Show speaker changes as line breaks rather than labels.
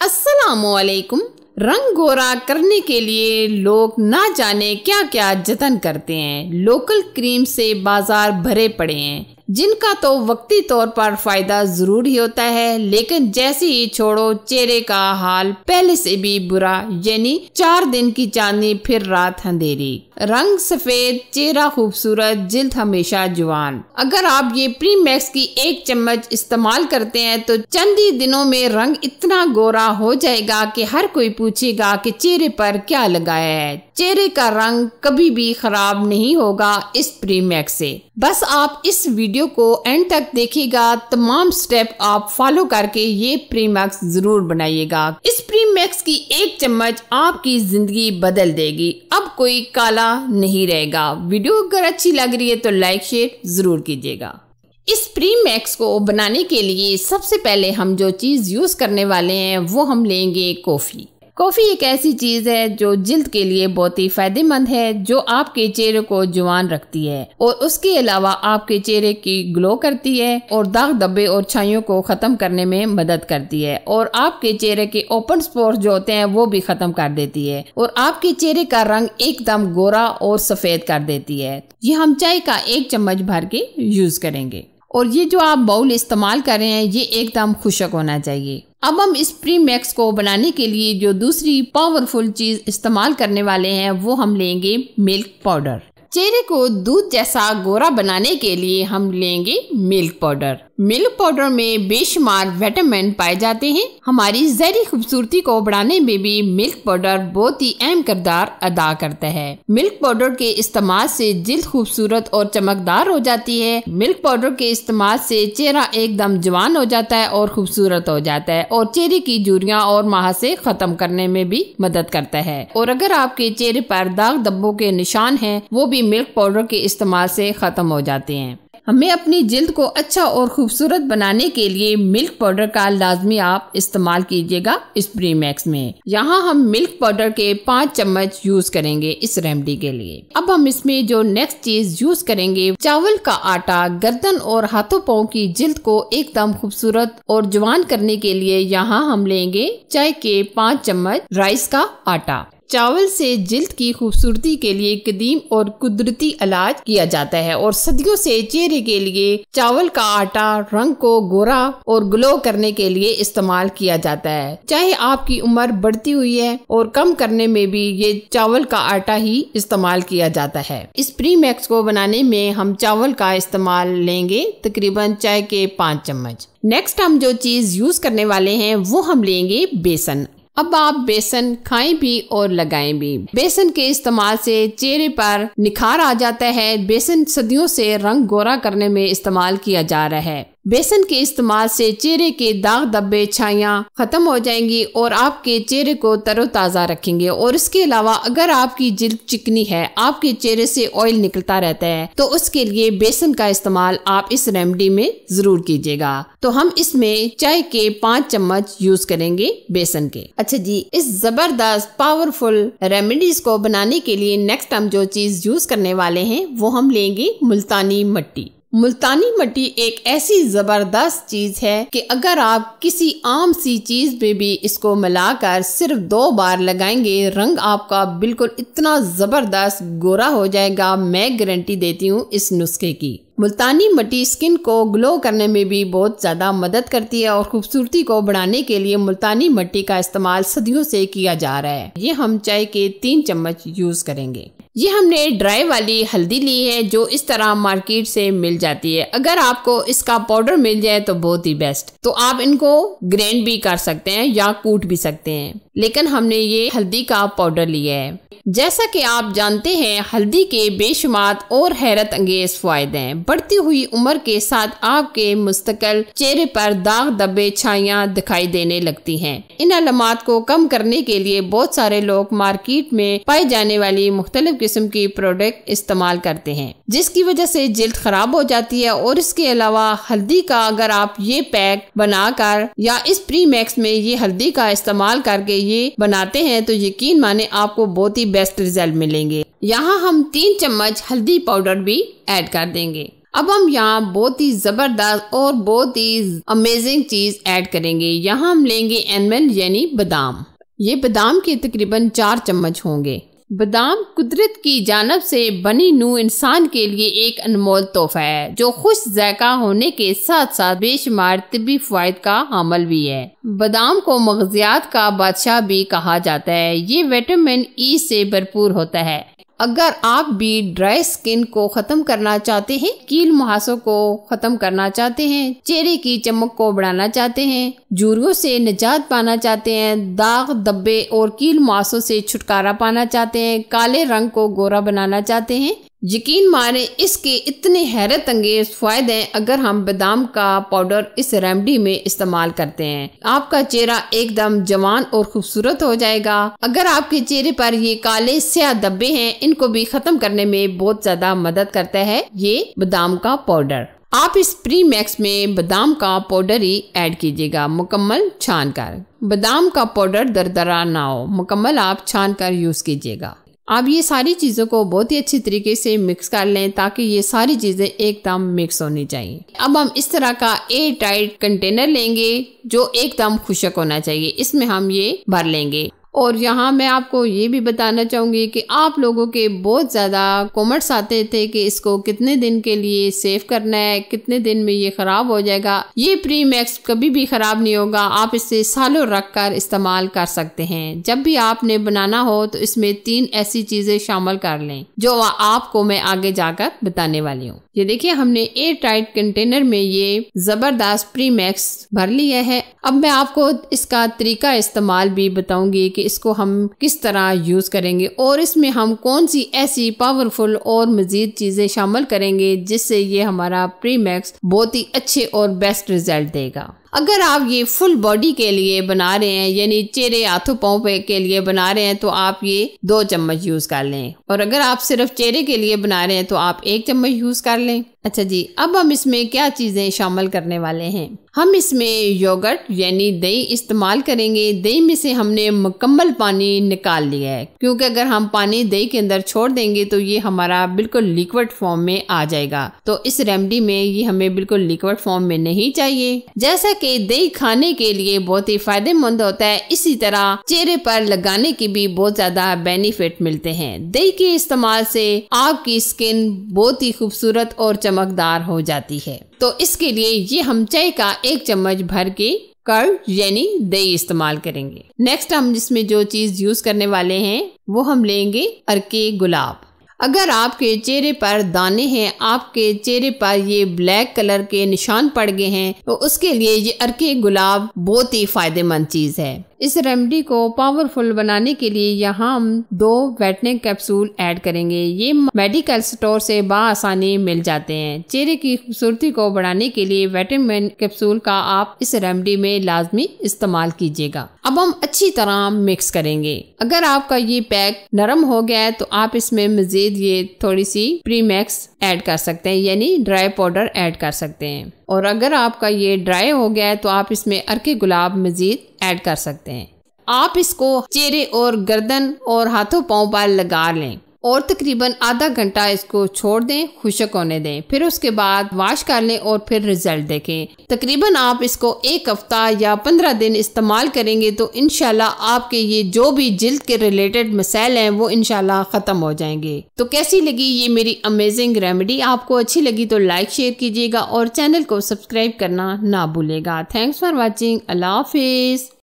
अस्सलामुअलैकुम। रंग गोरा करने के लिए लोग ना जाने क्या क्या जतन करते हैं। लोकल क्रीम से बाजार भरे पड़े हैं जिनका तो वक्ती तौर पर फायदा जरूर ही होता है, लेकिन जैसे ही छोड़ो चेहरे का हाल पहले से भी बुरा, यानी 4 दिन की चांदनी फिर रात अंधेरी। रंग सफेद, चेहरा खूबसूरत, जिल्द हमेशा जवान। अगर आप ये प्री मैक्स की 1 चम्मच इस्तेमाल करते हैं तो चंद ही दिनों में रंग इतना गोरा हो जाएगा कि हर कोई पूछेगा कि चेहरे पर क्या लगाया है। चेहरे का रंग कभी भी खराब नहीं होगा इस प्री मैक्स से। बस आप इस वीडियो को एंड तक देखिएगा, तमाम स्टेप आप फॉलो करके ये प्री मैक्स जरूर बनाइएगा। इस प्री मैक्स की 1 चम्मच आपकी जिंदगी बदल देगी। अब कोई काला नहीं रहेगा। वीडियो अगर अच्छी लग रही है तो लाइक शेयर जरूर कीजिएगा। इस प्री मैक्स को बनाने के लिए सबसे पहले हम जो चीज यूज करने वाले हैं वो हम लेंगे कॉफी। कॉफी एक ऐसी चीज है जो जिल्द के लिए बहुत ही फायदेमंद है, जो आपके चेहरे को जवान रखती है और उसके अलावा आपके चेहरे की ग्लो करती है और दाग धब्बे और छाइयों को खत्म करने में मदद करती है और आपके चेहरे के ओपन स्पॉट्स जो होते हैं वो भी खत्म कर देती है और आपके चेहरे का रंग एकदम गोरा और सफेद कर देती है। ये हम चाय का 1 चम्मच भर के यूज करेंगे और ये जो आप बाउल इस्तेमाल कर रहे हैं ये एकदम खुशक होना चाहिए। अब हम इस प्री मैक्स को बनाने के लिए जो दूसरी पावरफुल चीज इस्तेमाल करने वाले हैं वो हम लेंगे मिल्क पाउडर। चेहरे को दूध जैसा गोरा बनाने के लिए हम लेंगे मिल्क पाउडर। मिल्क पाउडर में बेशुमार विटामिन पाए जाते हैं। हमारी ज़ाहिरी खूबसूरती को बढ़ाने में भी मिल्क पाउडर बहुत ही अहम किरदार अदा करता है। मिल्क पाउडर के इस्तेमाल से जिल्द खूबसूरत और चमकदार हो जाती है। मिल्क पाउडर के इस्तेमाल से चेहरा एकदम जवान हो जाता है और खूबसूरत हो जाता है और चेहरे की झुर्रियां और महासे खत्म करने में भी मदद करता है। और अगर आपके चेहरे पर दाग धब्बों के निशान हैं वो भी मिल्क पाउडर के इस्तेमाल से खत्म हो जाते हैं। हमें अपनी जिल्द को अच्छा और खूबसूरत बनाने के लिए मिल्क पाउडर का लाजमी आप इस्तेमाल कीजिएगा इस प्री मैक्स में। यहाँ हम मिल्क पाउडर के 5 चम्मच यूज करेंगे इस रेमेडी के लिए। अब हम इसमें जो नेक्स्ट चीज यूज करेंगे, चावल का आटा। गर्दन और हाथों पाँव की जिल्द को एकदम खूबसूरत और जवान करने के लिए यहाँ हम लेंगे चाय के 5 चम्मच राइस का आटा। चावल से जिल्द की खूबसूरती के लिए कदीम और कुदरती इलाज किया जाता है और सदियों से चेहरे के लिए चावल का आटा रंग को गोरा और ग्लो करने के लिए इस्तेमाल किया जाता है। चाहे आपकी उम्र बढ़ती हुई है और कम करने में भी ये चावल का आटा ही इस्तेमाल किया जाता है। इस प्री मैक्स को बनाने में हम चावल का इस्तेमाल लेंगे तकरीबन चाय के 5 चम्मच। नेक्स्ट हम जो चीज यूज करने वाले हैं वो हम लेंगे बेसन। अब आप बेसन खाएं भी और लगाएं भी। बेसन के इस्तेमाल से चेहरे पर निखार आ जाता है। बेसन सदियों से रंग गोरा करने में इस्तेमाल किया जा रहा है। बेसन के इस्तेमाल से चेहरे के दाग धब्बे छाइयां खत्म हो जाएंगी और आपके चेहरे को तरोताजा रखेंगे। और इसके अलावा अगर आपकी जिल्द चिकनी है, आपके चेहरे से ऑयल निकलता रहता है, तो उसके लिए बेसन का इस्तेमाल आप इस रेमेडी में जरूर कीजिएगा। तो हम इसमें चाय के 5 चम्मच यूज करेंगे बेसन के। अच्छा जी, इस जबरदस्त पावरफुल रेमेडीज को बनाने के लिए नेक्स्ट हम जो चीज यूज करने वाले हैं वो हम लेंगे मुल्तानी मट्टी। मुल्तानी मट्टी एक ऐसी जबरदस्त चीज है कि अगर आप किसी आम सी चीज में भी इसको मिलाकर सिर्फ 2 बार लगाएंगे, रंग आपका बिल्कुल इतना जबरदस्त गोरा हो जाएगा। मैं गारंटी देती हूँ इस नुस्खे की। मुल्तानी मट्टी स्किन को ग्लो करने में भी बहुत ज्यादा मदद करती है और खूबसूरती को बढ़ाने के लिए मुल्तानी मट्टी का इस्तेमाल सदियों से किया जा रहा है। ये हम चाय के 3 चम्मच यूज करेंगे। ये हमने ड्राई वाली हल्दी ली है जो इस तरह मार्केट से मिल जाती है। अगर आपको इसका पाउडर मिल जाए तो बहुत ही बेस्ट। तो आप इनको ग्राइंड भी कर सकते हैं या कूट भी सकते हैं, लेकिन हमने ये हल्दी का पाउडर लिया है। जैसा कि आप जानते हैं हल्दी के बेशुमार और हैरत अंगेज फायदे हैं। बढ़ती हुई उम्र के साथ आपके मुस्तकिल चेहरे पर दाग धब्बे छाइयां दिखाई देने लगती हैं। इन अलामात को कम करने के लिए बहुत सारे लोग मार्केट में पाई जाने वाली मुख्तलिफ किस्म की प्रोडक्ट इस्तेमाल करते हैं, जिसकी वजह से जिल्द खराब हो जाती है। और इसके अलावा हल्दी का अगर आप ये पैक बनाकर या इस प्री मैक्स में ये हल्दी का इस्तेमाल करके ये बनाते हैं तो यकीन माने आपको बहुत ही बेस्ट रिजल्ट मिलेंगे। यहाँ हम 3 चम्मच हल्दी पाउडर भी ऐड कर देंगे। अब हम यहाँ बहुत ही जबरदस्त और बहुत ही अमेजिंग चीज ऐड करेंगे। यहाँ हम लेंगे एनमल यानी बादाम। ये बादाम के तकरीबन 4 चम्मच होंगे। बादाम कुदरत की जानब से बनी नू इंसान के लिए एक अनमोल तोहफा है, जो खुश जायका होने के साथ साथ बेशुमार तिब्बी फायद का हामिल भी है। बादाम को मग़ज़ियात का बादशाह भी कहा जाता है। ये विटामिन ई से भरपूर होता है। अगर आप भी ड्राई स्किन को खत्म करना चाहते हैं, कील मुहासों को खत्म करना चाहते हैं, चेहरे की चमक को बढ़ाना चाहते हैं, झुर्रियों से निजात पाना चाहते हैं, दाग धब्बे और कील मुहासों से छुटकारा पाना चाहते हैं, काले रंग को गोरा बनाना चाहते हैं, यकीन माने इसके इतने हैरत अंगेज फायदे हैं। अगर हम बादाम का पाउडर इस रेमेडी में इस्तेमाल करते हैं, आपका चेहरा एकदम जवान और खूबसूरत हो जाएगा। अगर आपके चेहरे पर ये काले स्याह धब्बे हैं, इनको भी खत्म करने में बहुत ज्यादा मदद करता है ये बादाम का पाउडर। आप इस प्री मैक्स में बादाम का पाउडर ही ऐड कीजिएगा, मुकम्मल छान कर। बादाम का पाउडर दरदरा ना हो, मुकम्मल आप छान कर यूज कीजिएगा। आप ये सारी चीज़ों को बहुत ही अच्छी तरीके से मिक्स कर लें ताकि ये सारी चीज़ें एकदम मिक्स होनी चाहिए। अब हम इस तरह का एयर टाइट कंटेनर लेंगे जो एकदम खुशक होना चाहिए। इसमें हम ये भर लेंगे। और यहाँ मैं आपको ये भी बताना चाहूँगी कि आप लोगों के बहुत ज़्यादा कमेंट्स आते थे कि इसको कितने दिन के लिए सेव करना है, कितने दिन में ये ख़राब हो जाएगा। ये प्री मैक्स कभी भी ख़राब नहीं होगा, आप इसे सालों रख कर इस्तेमाल कर सकते हैं। जब भी आपने बनाना हो तो इसमें 3 ऐसी चीज़ें शामिल कर लें जो आपको मैं आगे जाकर बताने वाली हूँ। ये देखिए, हमने एयर टाइट कंटेनर में ये ज़बरदस्त प्री मैक्स भर लिया है। अब मैं आपको इसका तरीका इस्तेमाल भी बताऊंगी कि इसको हम किस तरह यूज करेंगे और इसमें हम कौन सी ऐसी पावरफुल और मजीद चीजें शामिल करेंगे जिससे ये हमारा प्री मैक्स बहुत ही अच्छे और बेस्ट रिजल्ट देगा। अगर आप ये फुल बॉडी के लिए बना रहे हैं, यानी चेहरे हाथों पाँव के लिए बना रहे हैं, तो आप ये 2 चम्मच यूज कर लें। और अगर आप सिर्फ चेहरे के लिए बना रहे हैं तो आप 1 चम्मच यूज कर लें। अच्छा जी, अब हम इसमें क्या चीजें शामिल करने वाले हैं। हम इसमें योगर्ट यानी दही इस्तेमाल करेंगे। दही में से हमने मुकम्मल पानी निकाल लिया है, क्योंकि अगर हम पानी दही के अंदर छोड़ देंगे तो ये हमारा बिल्कुल लिक्विड फॉर्म में आ जाएगा। तो इस रेमेडी में ये हमें बिल्कुल लिक्विड फॉर्म में नहीं चाहिए। जैसा कि दही खाने के लिए बहुत ही फायदेमंद होता है, इसी तरह चेहरे पर लगाने की भी बहुत ज्यादा बेनिफिट मिलते हैं। दही के इस्तेमाल से आपकी स्किन बहुत ही खूबसूरत और चमकदार हो जाती है। तो इसके लिए ये हम चाय का 1 चम्मच भर के कर्ड यानी दही इस्तेमाल करेंगे। नेक्स्ट हम इसमें जो चीज यूज करने वाले हैं वो हम लेंगे अर्के गुलाब। अगर आपके चेहरे पर दाने हैं, आपके चेहरे पर ये ब्लैक कलर के निशान पड़ गए हैं, तो उसके लिए ये अर्के गुलाब बहुत ही फायदेमंद चीज है। इस रेमेडी को पावरफुल बनाने के लिए यहाँ हम 2 व्हाइटनिंग कैप्सूल ऐड करेंगे। ये मेडिकल स्टोर से बाआसानी मिल जाते हैं। चेहरे की खूबसूरती को बढ़ाने के लिए विटामिन कैप्सूल का आप इस रेमेडी में लाजमी इस्तेमाल कीजिएगा। अब हम अच्छी तरह मिक्स करेंगे। अगर आपका ये पैक नरम हो गया है तो आप इसमें मजीद ये थोड़ी सी प्री मैक्स ऐड कर सकते हैं, यानी ड्राई पाउडर ऐड कर सकते हैं। और अगर आपका ये ड्राई हो गया है तो आप इसमें अर्के गुलाब मजीद ऐड कर सकते हैं। आप इसको चेहरे और गर्दन और हाथों पाँव पर लगा लें और तकरीबन आधा घंटा इसको छोड़ दें, खुशक होने दें। फिर उसके बाद वॉश कर लें और फिर रिजल्ट देखें। तकरीबन आप इसको 1 हफ्ता या 15 दिन इस्तेमाल करेंगे तो इंशाल्लाह आपके ये जो भी जिल्द के रिलेटेड मसाइल हैं वो इंशाल्लाह खत्म हो जाएंगे। तो कैसी लगी ये मेरी अमेजिंग रेमेडी? आपको अच्छी लगी तो लाइक शेयर कीजिएगा और चैनल को सब्सक्राइब करना ना भूलेगा। Thanks for watching. Allah Hafiz.